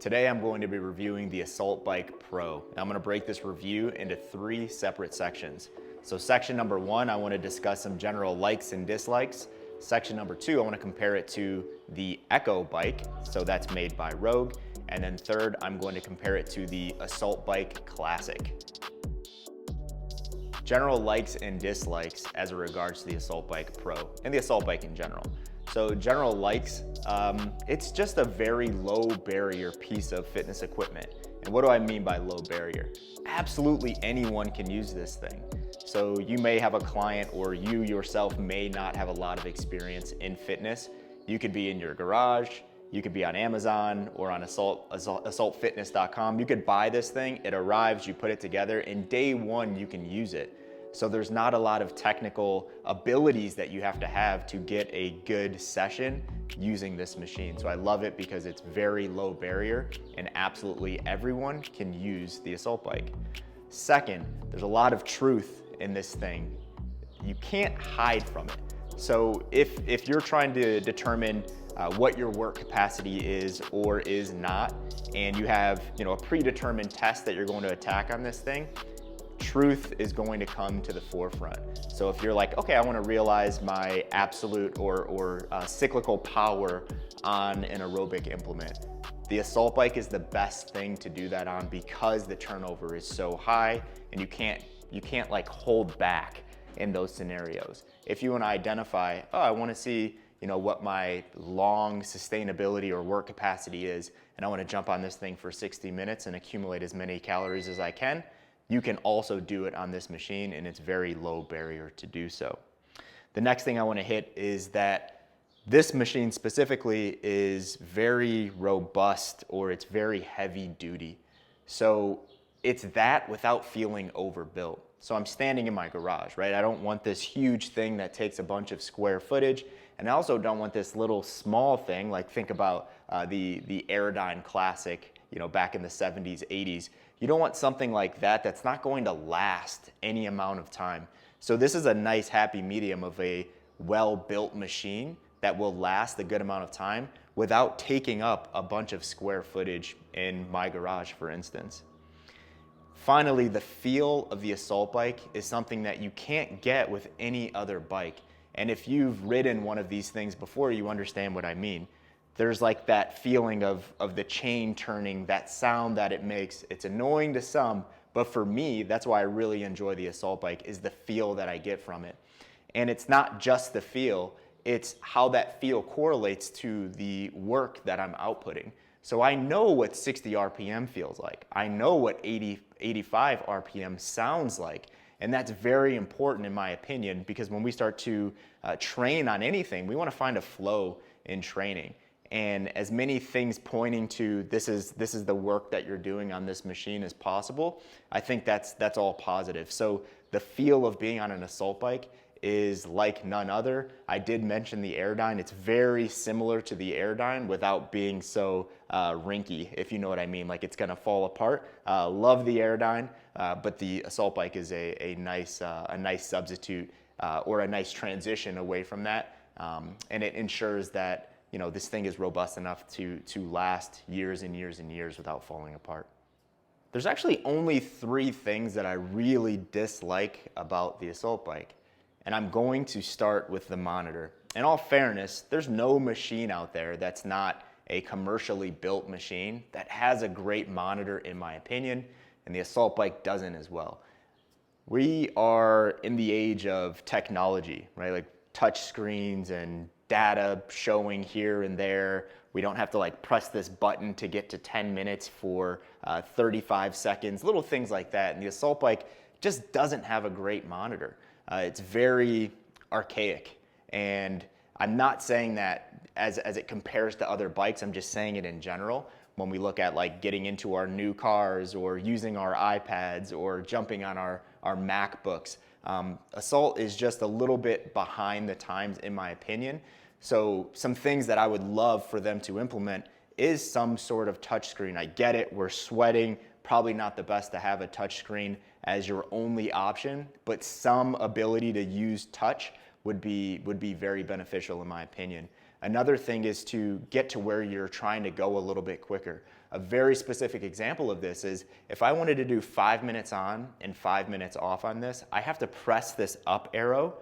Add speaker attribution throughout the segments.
Speaker 1: Today I'm going to be reviewing the Assault Bike Pro. I'm going to break this review into 3 separate sections. So section number 1, I want to discuss some general likes and dislikes. Section number 2, I want to compare it to the Echo bike, so that's made by Rogue. And then third, I'm going to compare it to the Assault Bike Classic. General likes and dislikes as it regards to the Assault Bike Pro and the Assault Bike in general. So general likes, it's just a very low barrier piece of fitness equipment. And what do I mean by low barrier? Absolutely anyone can use this thing. So you may have a client or you yourself may not have a lot of experience in fitness. You could be in your garage, you could be on Amazon or on assaultfitness.com. You could buy this thing, it arrives, you put it together, and day one you can use it. So there's not a lot of technical abilities that you have to get a good session using this machine. So I love it because it's very low barrier and absolutely everyone can use the Assault Bike. Second, there's a lot of truth in this thing. You can't hide from it. So if you're trying to determine what your work capacity is or is not, and you have a predetermined test that you're going to attack on this thing, truth is going to come to the forefront. So if you're like, okay, I want to realize my absolute or cyclical power on an aerobic implement, the Assault Bike is the best thing to do that on because the turnover is so high and you can't like hold back in those scenarios. If you want to identify, oh, I want to see what my long sustainability or work capacity is, and I want to jump on this thing for 60 minutes and accumulate as many calories as I can, you can also do it on this machine, and it's very low barrier to do so. The next thing I want to hit is that this machine specifically is very robust, or it's very heavy duty. So it's that without feeling overbuilt. So I'm standing in my garage, right? I don't want this huge thing that takes a bunch of square footage, and I also don't want this little small thing, like think about the Aerodyne Classic, back in the 70s, 80s. You don't want something like that that's not going to last any amount of time. So this is a nice happy medium of a well-built machine that will last a good amount of time without taking up a bunch of square footage in my garage, for instance. Finally, the feel of the Assault Bike is something that you can't get with any other bike. And if you've ridden one of these things before, you understand what I mean. There's like that feeling of the chain turning, that sound that it makes. It's annoying to some, but for me, that's why I really enjoy the Assault Bike, is the feel that I get from it. And it's not just the feel, it's how that feel correlates to the work that I'm outputting. So I know what 60 RPM feels like. I know what 85 RPM sounds like. And that's very important in my opinion, because when we start to train on anything, we want to find a flow in training. And as many things pointing to this is the work that you're doing on this machine as possible, I think that's all positive. So the feel of being on an Assault Bike is like none other. I did mention the Aerodyne. It's very similar to the Aerodyne without being so rinky, if you know what I mean. Like it's gonna fall apart. Love the Aerodyne, but the Assault Bike is a nice substitute or a nice transition away from that, and it ensures that this thing is robust enough to last years and years and years without falling apart. There's actually only 3 things that I really dislike about the Assault Bike. And I'm going to start with the monitor. In all fairness, there's no machine out there that's not a commercially built machine that has a great monitor, in my opinion, and the Assault Bike doesn't as well. We are in the age of technology, right? Like touch screens and data showing here and there. We don't have to like press this button to get to 10 minutes for 35 seconds, little things like that. And the Assault Bike just doesn't have a great monitor. It's very archaic, and I'm not saying that as it compares to other bikes, I'm just saying it in general. When we look at like getting into our new cars or using our iPads or jumping on our MacBooks, Assault is just a little bit behind the times in my opinion. So some things that I would love for them to implement is some sort of touchscreen. I get it, we're sweating, probably not the best to have a touchscreen as your only option, but some ability to use touch would be very beneficial in my opinion. Another thing is to get to where you're trying to go a little bit quicker. A very specific example of this is if I wanted to do 5 minutes on and 5 minutes off on this, I have to press this up arrow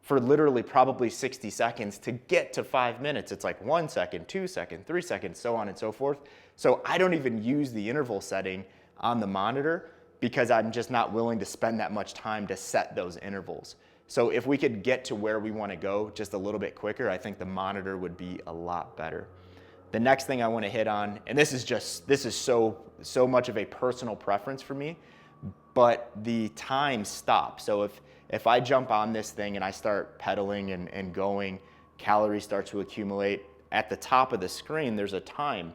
Speaker 1: for literally probably 60 seconds to get to 5 minutes. It's like 1 second, 2 seconds, 3 seconds, so on and so forth. So I don't even use the interval setting on the monitor because I'm just not willing to spend that much time to set those intervals. So if we could get to where we want to go just a little bit quicker, I think the monitor would be a lot better. The next thing I want to hit on, and this is so much of a personal preference for me, but the time stop. So if I jump on this thing and I start pedaling and going, calories start to accumulate. At the top of the screen, there's a time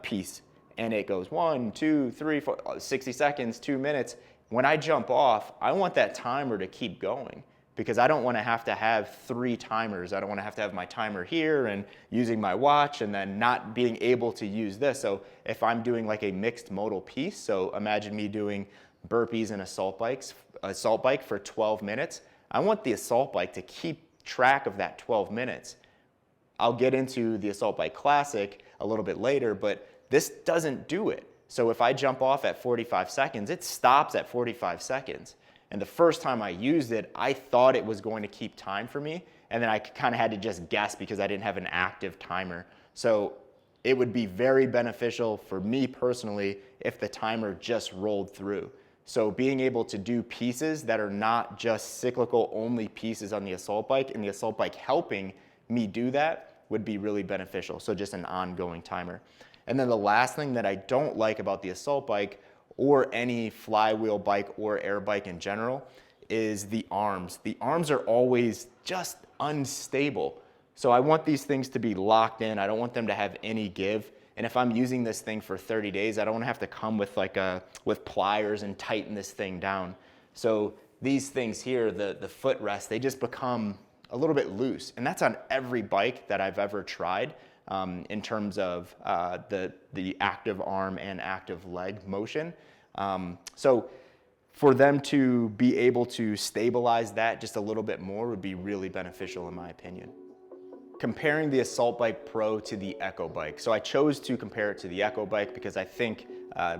Speaker 1: piece, and it goes 1, 2, 3, 4, 60 seconds, 2 minutes. When I jump off, I want that timer to keep going because I don't want to have 3 timers. I don't want to have my timer here and using my watch and then not being able to use this. So if I'm doing like a mixed modal piece, so imagine me doing burpees and assault bike for 12 minutes. I want the assault bike to keep track of that 12 minutes. I'll get into the assault bike classic a little bit later, but this doesn't do it. So if I jump off at 45 seconds, it stops at 45 seconds. And the first time I used it, I thought it was going to keep time for me. And then I kind of had to just guess because I didn't have an active timer. So it would be very beneficial for me personally if the timer just rolled through. So being able to do pieces that are not just cyclical only pieces on the assault bike and the assault bike helping me do that would be really beneficial. So just an ongoing timer. And then the last thing that I don't like about the assault bike or any flywheel bike or air bike in general is the arms. The arms are always just unstable. So I want these things to be locked in. I don't want them to have any give. And if I'm using this thing for 30 days, I don't want to have to come with with pliers and tighten this thing down. So these things here, the footrest, they just become a little bit loose. And that's on every bike that I've ever tried in terms of the active arm and active leg motion. So for them to be able to stabilize that just a little bit more would be really beneficial in my opinion. Comparing the Assault Bike Pro to the Echo Bike. So I chose to compare it to the Echo Bike because I think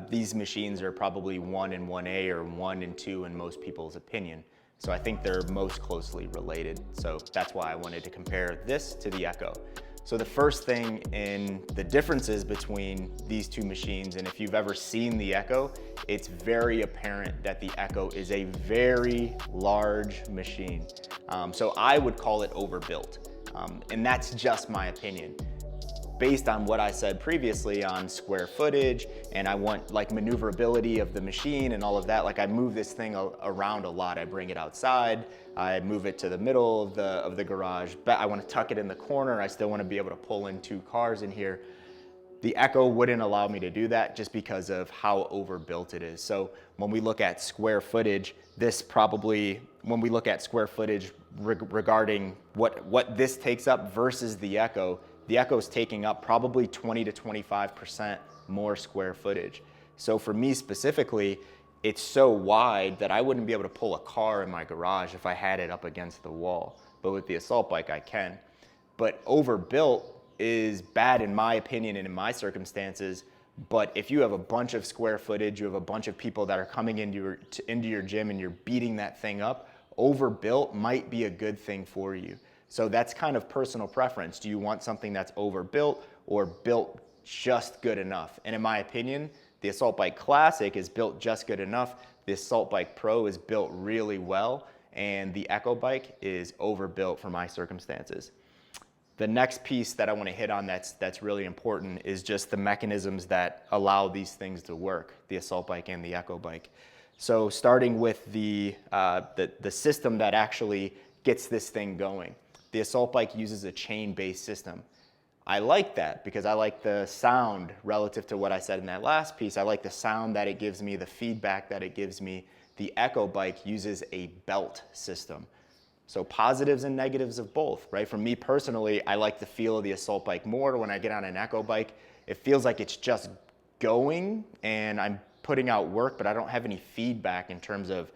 Speaker 1: these machines are probably 1 and 1A or 1 and 2 in most people's opinion. So I think they're most closely related. So that's why I wanted to compare this to the Echo. So the first thing in the differences between these two machines, and if you've ever seen the Echo, it's very apparent that the Echo is a very large machine. So I would call it overbuilt. And that's just my opinion. Based on what I said previously on square footage, and I want like maneuverability of the machine and all of that, like I move this thing around a lot. I bring it outside, I move it to the middle of the garage, but I want to tuck it in the corner. I still want to be able to pull in 2 cars in here. The Echo wouldn't allow me to do that just because of how overbuilt it is. So when we look at square footage, when we look at square footage regarding what this takes up versus the Echo is taking up probably 20 to 25% more square footage. So for me specifically, it's so wide that I wouldn't be able to pull a car in my garage if I had it up against the wall. But with the assault bike, I can. But overbuilt is bad in my opinion and in my circumstances. But if you have a bunch of square footage, you have a bunch of people that are coming into your gym and you're beating that thing up, overbuilt might be a good thing for you. So that's kind of personal preference. Do you want something that's overbuilt or built just good enough? And in my opinion, the Assault Bike Classic is built just good enough. The Assault Bike Pro is built really well, and the Echo Bike is overbuilt for my circumstances. The next piece that I want to hit on that's really important is just the mechanisms that allow these things to work, the Assault Bike and the Echo Bike. So starting with the system that actually gets this thing going. The Assault Bike uses a chain-based system. I like that because I like the sound relative to what I said in that last piece. I like the sound that it gives me, the feedback that it gives me. The Echo Bike uses a belt system. So positives and negatives of both, right? For me personally, I like the feel of the Assault Bike more when I get on an Echo Bike. It feels like it's just going and I'm putting out work, but I don't have any feedback in terms of,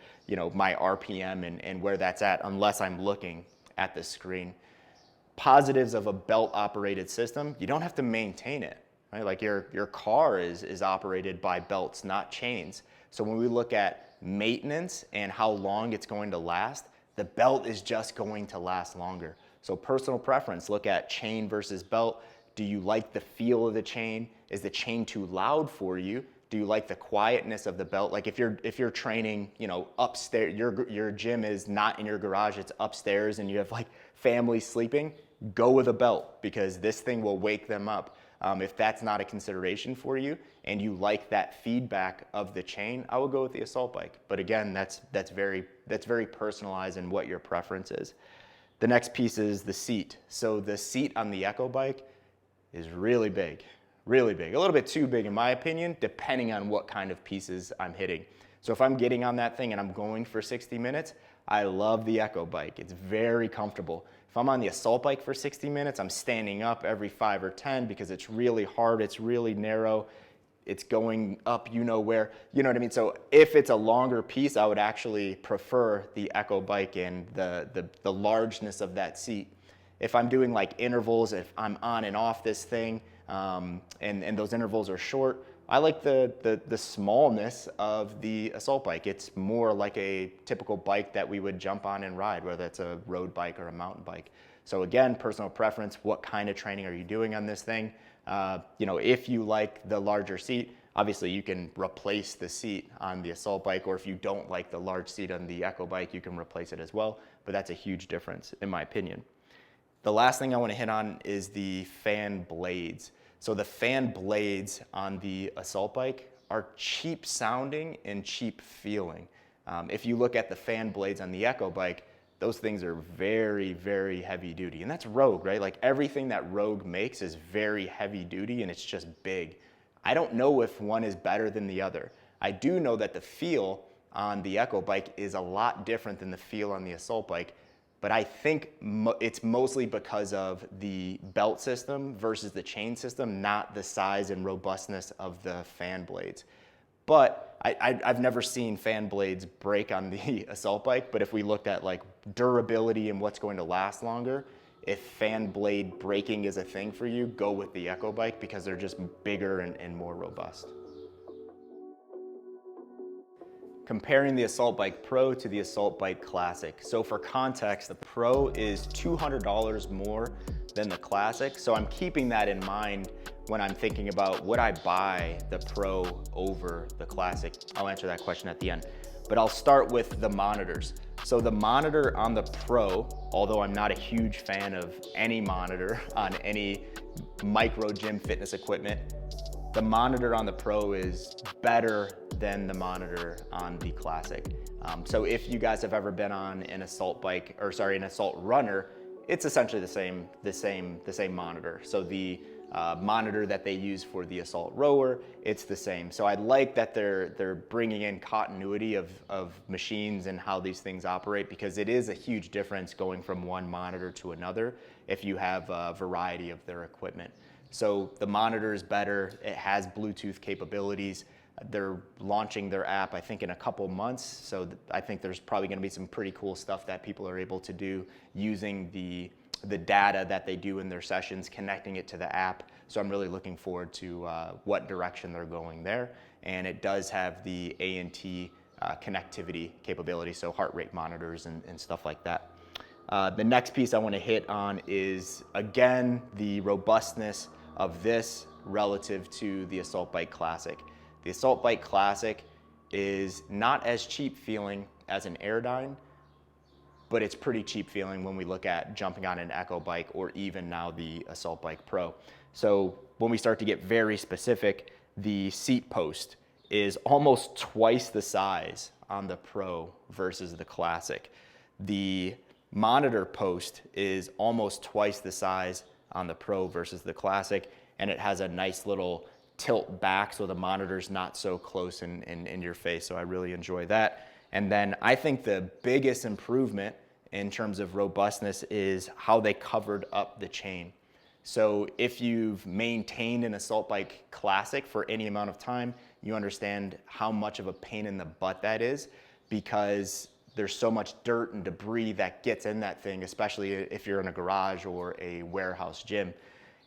Speaker 1: my RPM and where that's at unless I'm looking at the screen. Positives of a belt operated system, you don't have to maintain it, right? Like your car is operated by belts, not chains. So when we look at maintenance and how long it's going to last, the belt is just going to last longer. So personal preference, look at chain versus belt. Do you like the feel of the chain? Is the chain too loud for you? Do you like the quietness of the belt? Like if you're training, upstairs, your gym is not in your garage, it's upstairs, and you have like family sleeping, go with a belt because this thing will wake them up. If that's not a consideration for you and you like that feedback of the chain, I would go with the assault bike. But again, that's very personalized in what your preference is. The next piece is the seat. So the seat on the Echo bike is really big, a little bit too big in my opinion, depending on what kind of pieces I'm hitting. So if I'm getting on that thing and I'm going for 60 minutes, I love the Echo bike. It's very comfortable. If I'm on the assault bike for 60 minutes, I'm standing up every 5 or 10 because it's really hard, it's really narrow, it's going up you know where, you know what I mean? So if it's a longer piece, I would actually prefer the Echo bike and the largeness of that seat. If I'm doing like intervals, if I'm on and off this thing, and those intervals are short, I like the smallness of the assault bike. It's more like a typical bike that we would jump on and ride, whether it's a road bike or a mountain bike. So again, personal preference, what kind of training are you doing on this thing? If you like the larger seat, obviously you can replace the seat on the assault bike, or if you don't like the large seat on the Echo bike, you can replace it as well, but that's a huge difference in my opinion. The last thing I want to hit on is the fan blades. So the fan blades on the assault bike are cheap sounding and cheap feeling. If you look at the fan blades on the Echo bike, those things are very, very heavy duty. And that's Rogue, right? Like everything that Rogue makes is very heavy duty and it's just big. I don't know if one is better than the other. I do know that the feel on the Echo bike is a lot different than the feel on the assault bike. But I think it's mostly because of the belt system versus the chain system, not the size and robustness of the fan blades. But I've never seen fan blades break on the assault bike, but if we looked at like durability and what's going to last longer, if fan blade breaking is a thing for you, go with the Echo bike because they're just bigger and more robust. Comparing the Assault Bike Pro to the Assault Bike Classic. So for context, the Pro is $200 more than the Classic. So I'm keeping that in mind when I'm thinking about would I buy the Pro over the Classic? I'll answer that question at the end. But I'll start with the monitors. So the monitor on the Pro, although I'm not a huge fan of any monitor on any micro gym fitness equipment, the monitor on the Pro is better than the monitor on the Classic. So if you guys have ever been on an assault bike, an assault runner, it's essentially the same monitor. So the monitor that they use for the assault rower, it's the same. So I like that they're bringing in continuity of machines and how these things operate, because it is a huge difference going from one monitor to another if you have a variety of their equipment. So the monitor is better, it has Bluetooth capabilities. They're launching their app, I think, in a couple months. So I think there's probably gonna be some pretty cool stuff that people are able to do using the data that they do in their sessions, connecting it to the app. So I'm really looking forward to what direction they're going there. And it does have the A&T connectivity capability, so heart rate monitors and stuff like that. The next piece I want to hit on is, again, the robustness of this relative to the Assault Bike Classic. The Assault Bike Classic is not as cheap feeling as an Airdyne, but it's pretty cheap feeling when we look at jumping on an Echo bike or even now the Assault Bike Pro. So when we start to get very specific, the seat post is almost twice the size on the Pro versus the Classic. The monitor post is almost twice the size on the Pro versus the Classic, and it has a nice little tilt back so the monitor's not so close in your face, so I really enjoy that. And then I think the biggest improvement in terms of robustness is how they covered up the chain. So if you've maintained an Assault Bike Classic for any amount of time, you understand how much of a pain in the butt that is, because there's so much dirt and debris that gets in that thing, especially if you're in a garage or a warehouse gym.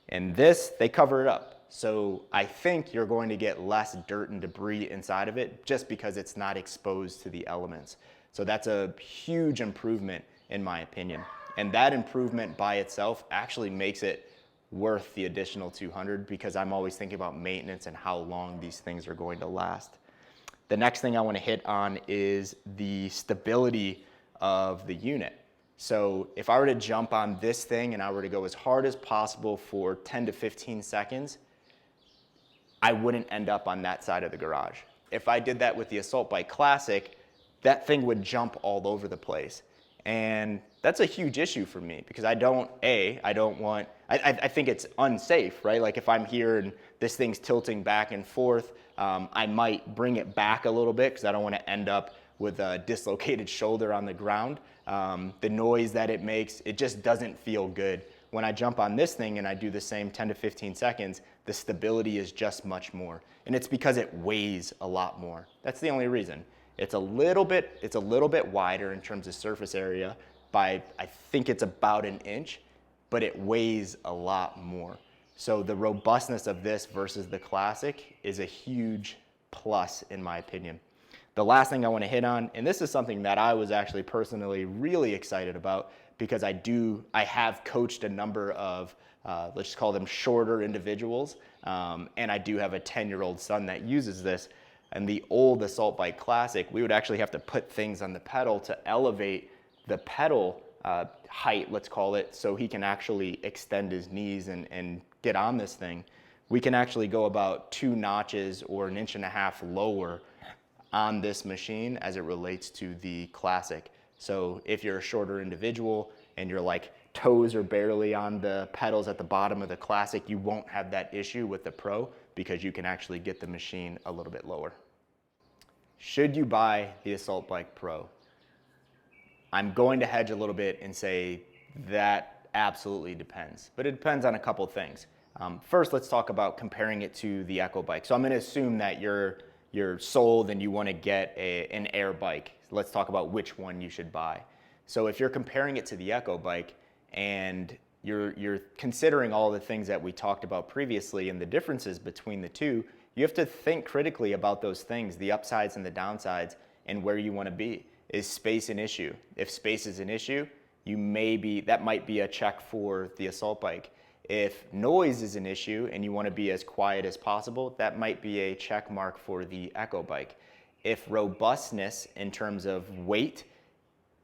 Speaker 1: And this, they cover it up. So I think you're going to get less dirt and debris inside of it just because it's not exposed to the elements. So that's a huge improvement in my opinion. And that improvement by itself actually makes it worth the additional $200 because I'm always thinking about maintenance and how long these things are going to last. The next thing I want to hit on is the stability of the unit. So if I were to jump on this thing and I were to go as hard as possible for 10 to 15 seconds, I wouldn't end up on that side of the garage. If I did that with the Assault Bike Classic, that thing would jump all over the place. And that's a huge issue for me because I think it's unsafe, right? Like if I'm here and this thing's tilting back and forth, I might bring it back a little bit because I don't want to end up with a dislocated shoulder on the ground. The noise that it makes, it just doesn't feel good. When I jump on this thing and I do the same 10 to 15 seconds, the stability is just much more. And it's because it weighs a lot more. That's the only reason. It's a little bit wider in terms of surface area by, I think it's about an inch, but it weighs a lot more. So the robustness of this versus the Classic is a huge plus in my opinion. The last thing I want to hit on, and this is something that I was actually personally really excited about because I have coached a number of, let's just call them shorter individuals, and I do have a 10-year-old son that uses this. And the old Assault Bike Classic, we would actually have to put things on the pedal to elevate the pedal height, let's call it, so he can actually extend his knees and get on this thing. We can actually go about 2 notches or 1.5 inches lower on this machine as it relates to the Classic. So if you're a shorter individual and your toes are barely on the pedals at the bottom of the Classic, you won't have that issue with the Pro because you can actually get the machine a little bit lower. Should you buy the Assault Bike Pro? I'm going to hedge a little bit and say that absolutely depends, but it depends on a couple things. First, let's talk about comparing it to the Echo bike. So I'm going to assume that you're sold and you want to get an air bike. Let's talk about which one you should buy. So if you're comparing it to the Echo bike and you're considering all the things that we talked about previously and the differences between the two, you have to think critically about those things, the upsides and the downsides, and where you want to be. Is space an issue? If space is an issue, that might be a check for the Assault Bike. If noise is an issue and you want to be as quiet as possible, that might be a check mark for the Echo bike. If robustness in terms of weight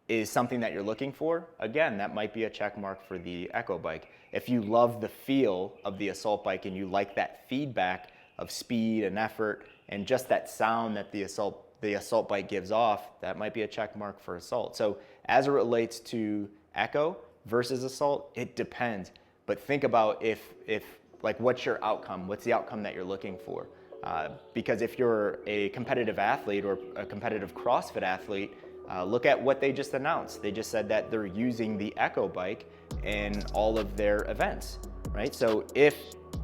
Speaker 1: is something that you're looking for, again, that might be a check mark for the Echo bike. If you love the feel of the Assault Bike and you like that feedback of speed and effort and just that sound that the Assault Bike gives off, that might be a check mark for Assault. So as it relates to Echo versus Assault, it depends. But think about what's your outcome? What's the outcome that you're looking for? Because if you're a competitive athlete or a competitive CrossFit athlete, look at what they just announced. They just said that they're using the Echo bike in all of their events, right? So if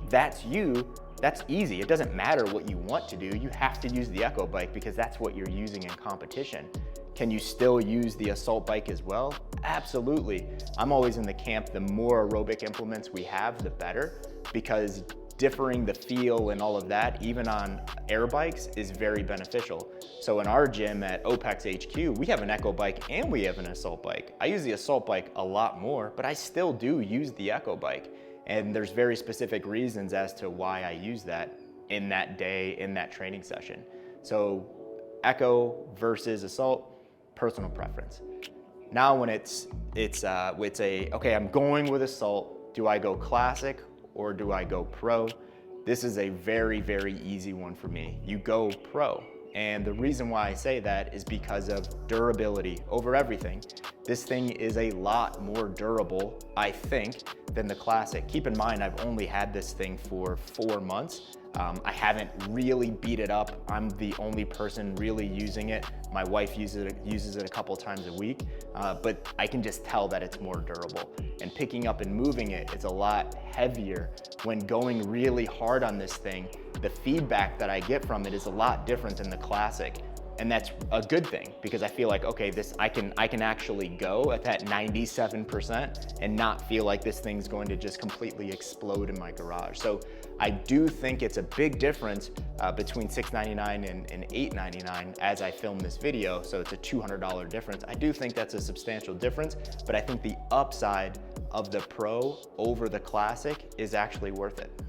Speaker 1: that's you, that's easy. It doesn't matter what you want to do. You have to use the Echo bike because that's what you're using in competition. Can you still use the Assault Bike as well? Absolutely. I'm always in the camp, the more aerobic implements we have, the better, because differing the feel and all of that, even on air bikes, is very beneficial. So in our gym at OPEX HQ, we have an Echo bike and we have an Assault Bike. I use the Assault Bike a lot more, but I still do use the Echo bike. And there's very specific reasons as to why I use that in that day, in that training session. So Echo versus Assault, personal preference. Now when it's okay, I'm going with Assault, do I go Classic or do I go Pro? This is a very, very easy one for me. You go Pro. And the reason why I say that is because of durability over everything. This thing is a lot more durable, I think, than the Classic. Keep in mind, I've only had this thing for 4 months. I haven't really beat it up. I'm the only person really using it. My wife uses it a couple times a week, but I can just tell that it's more durable. And picking up and moving it, it's a lot heavier. When going really hard on this thing, the feedback that I get from it is a lot different than the Classic. And that's a good thing because I feel like, okay, I can actually go at that 97% and not feel like this thing's going to just completely explode in my garage. So I do think it's a big difference between $699 and $899 as I film this video. So it's a $200 difference. I do think that's a substantial difference, but I think the upside of the Pro over the Classic is actually worth it.